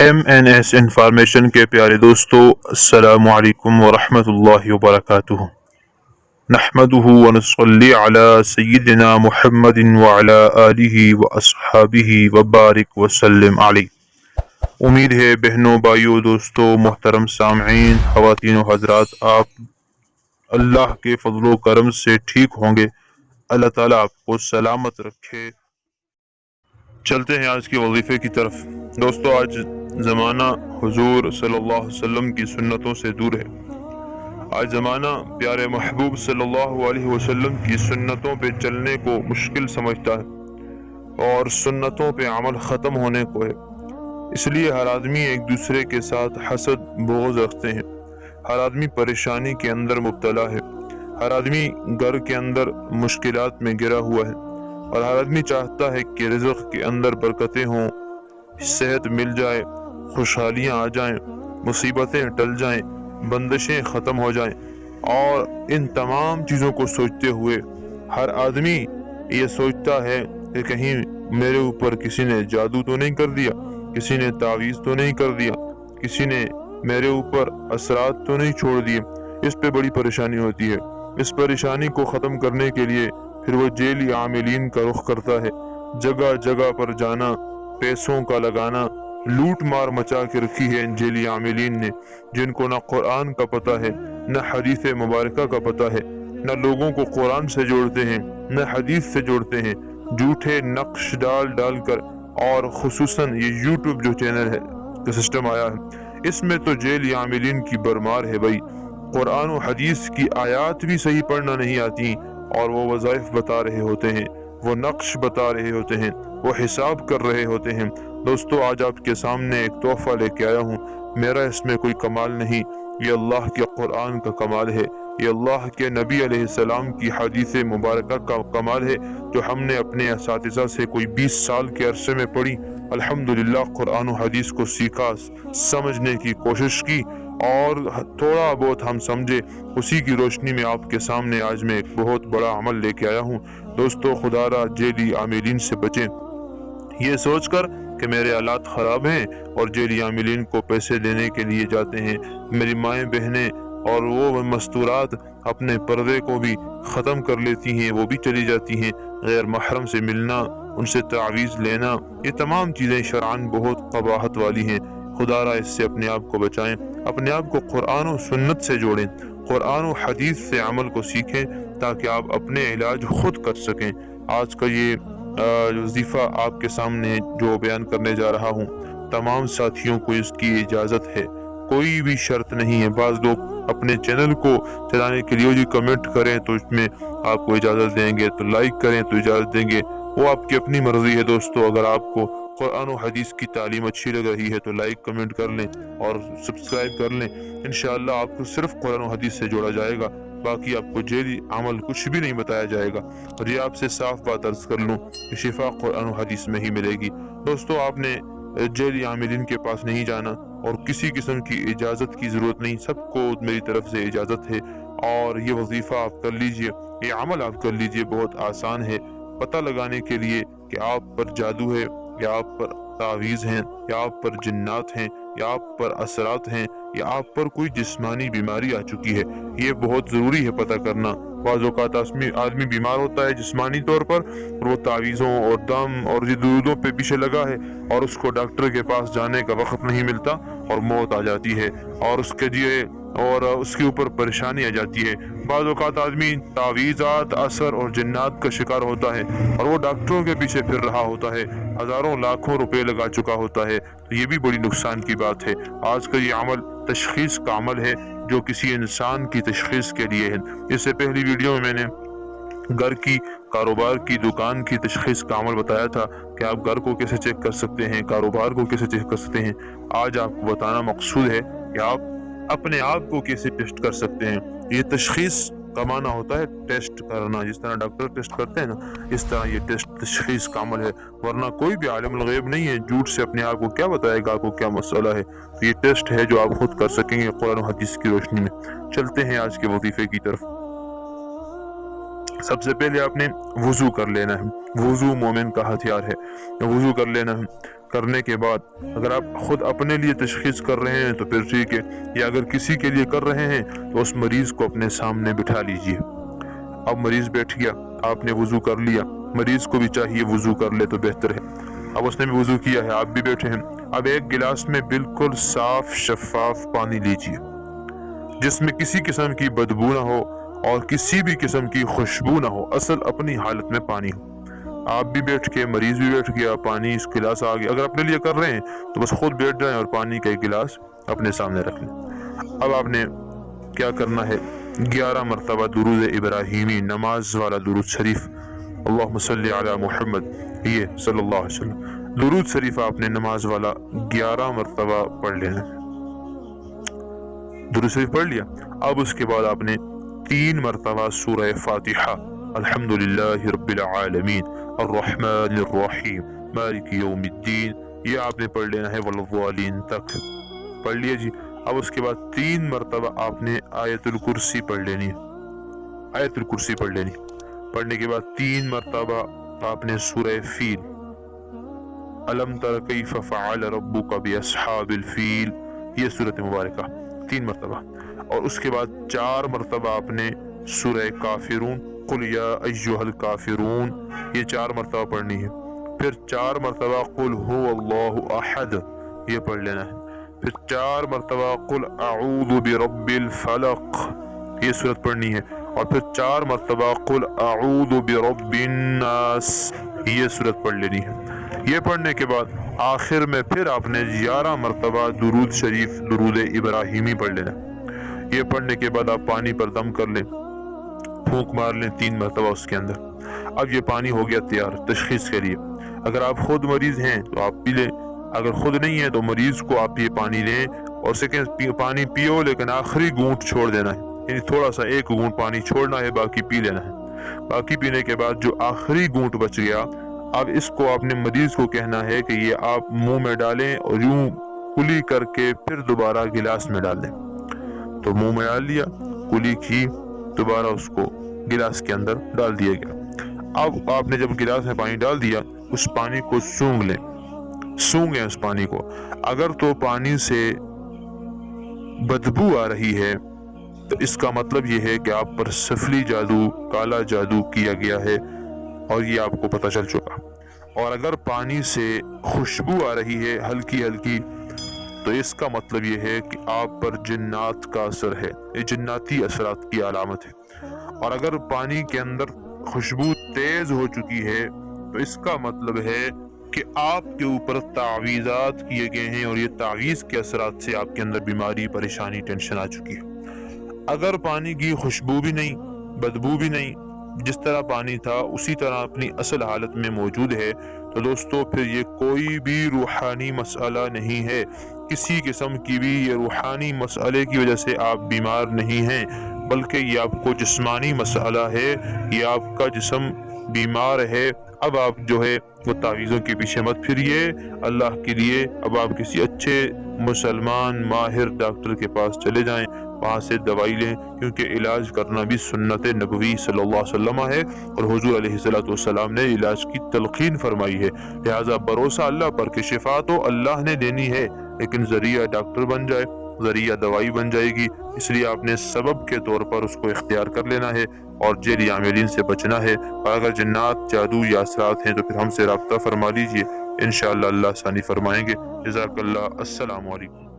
MNS information کے پیارے دوستو، السلام علیکم ورحمۃ اللہ وبرکاتہ۔ نحمدہ ونصلی علی سیدنا محمد وعلی آلہ واصحابہ وبارک وسلم علیہ۔ امید ہے بہنوں، بھائیوں، دوستوں، محترم سامعین، خواتین و حضرات، آپ اللہ کے فضل و کرم سے ٹھیک ہوں گے۔ اللہ تعالیٰ آپ کو سلامت رکھے۔ چلتے ہیں آج کے وظیفے کی طرف۔ دوستو، آج زمانہ حضور صلی اللہ علیہ وسلم کی سنتوں سے دور ہے۔ آج زمانہ پیارے محبوب صلی اللہ علیہ وسلم کی سنتوں پہ چلنے کو مشکل سمجھتا ہے اور سنتوں پہ عمل ختم ہونے کو ہے۔ اس لیے ہر آدمی ایک دوسرے کے ساتھ حسد بغض رکھتے ہیں۔ ہر آدمی پریشانی کے اندر مبتلا ہے۔ ہر آدمی گھر کے اندر مشکلات میں گرا ہوا ہے اور ہر آدمی چاہتا ہے کہ رزق کے اندر برکتیں ہوں، صحت مل جائے، خوشحالیاں آ جائیں، مصیبتیں ٹل جائیں، بندشیں ختم ہو جائیں۔ اور ان تمام چیزوں کو سوچتے ہوئے ہر آدمی یہ سوچتا ہے کہ کہیں میرے اوپر کسی نے جادو تو نہیں کر دیا، کسی نے تعویذ تو نہیں کر دیا، کسی نے میرے اوپر اثرات تو نہیں چھوڑ دیے۔ اس پہ بڑی پریشانی ہوتی ہے۔ اس پریشانی کو ختم کرنے کے لیے پھر وہ جیلی عاملین کا رخ کرتا ہے۔ جگہ جگہ پر جانا، پیسوں کا لگانا، لوٹ مار مچا کے رکھی ہے ان جیلی عاملین نے، جن کو نہ قرآن کا پتہ ہے، نہ حدیث مبارکہ کا پتہ ہے، نہ لوگوں کو قرآن سے جوڑتے ہیں، نہ حدیث سے جوڑتے ہیں۔ جھوٹے نقش ڈال کر، اور خصوصاً یہ یوٹیوب جو چینل ہے کا سسٹم آیا ہے، اس میں تو جیلی عاملین کی برمار ہے بھائی۔ قرآن و حدیث کی آیات بھی صحیح پڑھنا نہیں آتی اور وہ وظائف بتا رہے ہوتے ہیں، وہ نقش بتا رہے ہوتے ہیں، وہ حساب کر رہے ہوتے ہیں۔ دوستو، آج آپ کے سامنے ایک تحفہ لے کے آیا ہوں۔ میرا اس میں کوئی کمال نہیں، یہ اللہ کے قرآن کا کمال ہے، یہ اللہ کے نبی علیہ السلام کی حدیث مبارکہ کا کمال ہے، جو ہم نے اپنے اساتذہ سے کوئی 20 سال کے عرصے میں پڑھی۔ الحمدللہ قرآن و حدیث کو سیکھا، سمجھنے کی کوشش کی اور تھوڑا بہت ہم سمجھے، اسی کی روشنی میں آپ کے سامنے آج میں ایک بہت بڑا عمل لے کے آیا ہوں۔ دوستو، خدا را جیلی عاملین سے بچیں۔ یہ سوچ کر کہ میرے حالات خراب ہیں اور جیلی عاملین کو پیسے دینے کے لیے جاتے ہیں، میری مائیں بہنیں اور وہ مستورات اپنے پردے کو بھی ختم کر لیتی ہیں، وہ بھی چلی جاتی ہیں۔ غیر محرم سے ملنا، ان سے تعویذ لینا، یہ تمام چیزیں شرعاً بہت قباحت والی ہیں۔ خدا را اس سے اپنے آپ کو بچائیں، اپنے آپ کو قرآن و سنت سے جوڑیں، قرآن و حدیث سے عمل کو سیکھیں تاکہ آپ اپنے علاج خود کر سکیں۔ آج کا یہ وظیفہ آپ کے سامنے جو بیان کرنے جا رہا ہوں، تمام ساتھیوں کو اس کی اجازت ہے، کوئی بھی شرط نہیں ہے۔ بعض لوگ اپنے چینل کو چلانے کے لیے کمنٹ کریں تو اس میں آپ کو اجازت دیں گے، تو لائک کریں تو اجازت دیں گے، وہ آپ کی اپنی مرضی ہے۔ دوستو، اگر آپ کو قرآن و حدیث کی تعلیم اچھی لگ رہی ہے تو لائک کمنٹ کر لیں اور سبسکرائب کر لیں۔ انشاءاللہ آپ کو صرف قرآن و حدیث سے جوڑا جائے گا، باقی آپ کو جیلی عمل کچھ بھی نہیں بتایا جائے گا۔ اور یہ آپ سے صاف بات عرض کر لوں کہ شفا قرآن و حدیث میں ہی ملے گی۔ دوستو، آپ نے جیلی عاملین کے پاس نہیں جانا اور کسی قسم کی اجازت کی ضرورت نہیں، سب کو میری طرف سے اجازت ہے۔ اور یہ وظیفہ آپ کر لیجئے، یہ عمل آپ کر لیجئے، بہت آسان ہے پتہ لگانے کے لیے کہ آپ پر جادو ہے یا آپ پر تعویذ ہیں یا آپ پر جنات ہیں یا آپ پر اثرات ہیں یا آپ پر کوئی جسمانی بیماری آ چکی ہے۔ یہ بہت ضروری ہے پتہ کرنا۔ بعض اوقات آدمی بیمار ہوتا ہے جسمانی طور پر اور وہ تعویذوں اور دم اور جدودوں پہ پیچھے لگا ہے اور اس کو ڈاکٹر کے پاس جانے کا وقت نہیں ملتا اور موت آ جاتی ہے اور اس کے اوپر پریشانی آ جاتی ہے۔ بعض اوقات آدمی تعویذات، اثر اور جنات کا شکار ہوتا ہے اور وہ ڈاکٹروں کے پیچھے پھر رہا ہوتا ہے، ہزاروں لاکھوں روپے لگا چکا ہوتا ہے، تو یہ بھی بڑی نقصان کی بات ہے۔ آج کا یہ عمل تشخیص کا عمل ہے جو کسی انسان کی تشخیص کے لیے ہے۔ اس سے پہلی ویڈیو میں نے گھر کی، کاروبار کی، دکان کی تشخیص کا عمل بتایا تھا کہ آپ گھر کو کیسے چیک کر سکتے ہیں، کاروبار کو کیسے چیک کر سکتے ہیں۔ آج آپ کو بتانا مقصود ہے کہ آپ اپنے آپ کو کیسے ٹیسٹ کر سکتے ہیں۔ یہ تشخیص کا معنی ہوتا ہے ٹیسٹ کرنا، جس طرح ڈاکٹر ٹیسٹ کرتے ہیں نا، اس طرح یہ ٹیسٹ تشخیص کا عمل ہے۔ ورنہ کوئی بھی عالم الغیب نہیں ہے، جھوٹ سے اپنے آپ کو کیا بتائے گا آپ کو کیا مسئلہ ہے۔ یہ ٹیسٹ ہے جو آپ خود کر سکیں گے قرآن و حدیث کی روشنی میں۔ چلتے ہیں آج کے وظیفے کی طرف۔ سب سے پہلے آپ نے وضو کر لینا ہے۔ وضو مومن کا ہتھیار ہے، وضو کر لینا ہے۔ کرنے کے بعد اگر آپ خود اپنے لیے تشخیص کر رہے ہیں تو پھر ٹھیک ہے، یا اگر کسی کے لیے کر رہے ہیں تو اس مریض کو اپنے سامنے بٹھا لیجئے۔ اب مریض بیٹھ گیا، آپ نے وضو کر لیا، مریض کو بھی چاہیے وضو کر لے تو بہتر ہے۔ اب اس نے بھی وضو کیا ہے، آپ بھی بیٹھے ہیں۔ اب ایک گلاس میں بالکل صاف شفاف پانی لیجئے جس میں کسی قسم کی بدبو نہ ہو اور کسی بھی قسم کی خوشبو نہ ہو، اصل اپنی حالت میں پانی ہو۔ آپ بھی بیٹھ کے، مریض بھی بیٹھ گیا، پانی اس گلاس آ گیا۔ اگر اپنے لیے کر رہے ہیں تو بس خود بیٹھ جائیں اور پانی کا ایک گلاس اپنے سامنے رکھ لیں۔ اب آپ نے کیا کرنا ہے، 11 مرتبہ درود ابراہیمی، نماز والا درود شریف، اللہم صلی علی محمد، یہ صلی اللہ علیہ وسلم درود شریف آپ نے نماز والا 11 مرتبہ پڑھ لینا ہے۔ درود شریف پڑھ لیا، اب اس کے بعد آپ نے 3 مرتبہ سورہ فاتحہ، الحمدللہ رب العالمین الرحمن الرحیم مالک یوم الدین، یہ آپ نے پڑھ لینا ہے والضالین تک، پڑھ لیا جی۔ اب اس کے بعد 3 مرتبہ آپ نے آیت الکرسی پڑھ لینی ہے، آیت الکرسی پڑھ لینی۔ پڑھنے کے بعد 3 مرتبہ آپ نے سورہ فیل، الم تر کیف فعل ربک باصحاب الفیل، یہ سورۃ مبارکہ 3 مرتبہ، اور اس کے بعد 4 مرتبہ آپ نے سورہ کافرون، قل یا ایھا الکافرون، یہ 4 مرتبہ پڑھنی ہے۔ پھر 4 مرتبہ قل هو اللہ احد، یہ پڑھ لینا ہے۔ پھر 4 مرتبہ قل اعوذ برب الفلق، یہ سورت پڑھنی ہے، اور پھر 4 مرتبہ قل اعوذ برب الناس، یہ سورت پڑھ لینی ہے۔ یہ پڑھنے کے بعد آخر میں پھر آپ نے 11 مرتبہ درود شریف، درود ابراہیمی پڑھ لینا۔ یہ پڑھنے کے بعد آپ پانی پر دم کر لیں، پھونک مار لیں 3 مرتبہ اس کے اندر۔ اب یہ پانی ہو گیا تیار تشخیص کے لیے۔ اگر آپ خود مریض ہیں تو آپ پی لیں، اگر خود نہیں ہے تو مریض کو آپ یہ پانی لیں اور سیکنڈ پانی پیو، لیکن آخری گھونٹ چھوڑ دینا ہے، یعنی تھوڑا سا 1 گھونٹ پانی چھوڑنا ہے، باقی پی لینا ہے۔ باقی پینے کے بعد جو آخری گھونٹ بچ گیا، اب اس کو اپنے مریض کو کہنا ہے کہ یہ آپ منہ میں ڈالیں اور یوں کلی کر کے پھر دوبارہ گلاس میں ڈال دیں۔ تو منہ میں ڈال لیا، کلی کی، دوبارہ اس کو گلاس کے اندر ڈال دیا گیا۔ اب آپ نے جب گلاس میں پانی ڈال دیا، اس پانی کو سونگھ لیں، سونگیں اس پانی کو۔ اگر تو پانی سے بدبو آ رہی ہے تو اس کا مطلب یہ ہے کہ آپ پر سفلی جادو، کالا جادو کیا گیا ہے، اور یہ آپ کو پتہ چل چکا۔ اور اگر پانی سے خوشبو آ رہی ہے ہلکی ہلکی، تو اس کا مطلب یہ ہے کہ آپ پر جنات کا اثر ہے، یہ جناتی اثرات کی علامت ہے۔ اور اگر پانی کے اندر خوشبو تیز ہو چکی ہے تو اس کا مطلب ہے کہ آپ کے اوپر تعویذات کیے گئے ہیں، اور یہ تعویذ کے اثرات سے آپ کے اندر بیماری، پریشانی، ٹینشن آ چکی ہے۔ اگر پانی کی خوشبو بھی نہیں، بدبو بھی نہیں، جس طرح پانی تھا اسی طرح اپنی اصل حالت میں موجود ہے، تو دوستو پھر یہ کوئی بھی روحانی مسئلہ نہیں ہے، کسی قسم کی بھی یہ روحانی مسئلے کی وجہ سے آپ بیمار نہیں ہیں، بلکہ یہ آپ کو جسمانی مسئلہ ہے، یہ آپ کا جسم بیمار ہے۔ اب آپ جو ہے وہ تعویذوں کے پیچھے مت پھریے، اللہ کے لیے اب آپ کسی اچھے مسلمان ماہر ڈاکٹر کے پاس چلے جائیں، وہاں سے دوائی لیں، کیونکہ علاج کرنا بھی سنت نبوی صلی اللہ علیہ وسلم ہے، اور حضور علیہ السلام نے علاج کی تلقین فرمائی ہے۔ لہٰذا بھروسہ اللہ پر کہ شفا تو اللہ نے دینی ہے، لیکن ذریعہ ڈاکٹر بن جائے، ذریعہ دوائی بن جائے گی، اس لیے آپ نے سبب کے طور پر اس کو اختیار کر لینا ہے اور جیلی عاملین سے بچنا ہے۔ اور اگر جنات، جادو یا اثرات ہیں تو پھر ہم سے رابطہ فرما لیجئے، انشاءاللہ اللہ آسانی فرمائیں گے۔ جزاک اللہ، السلام علیکم۔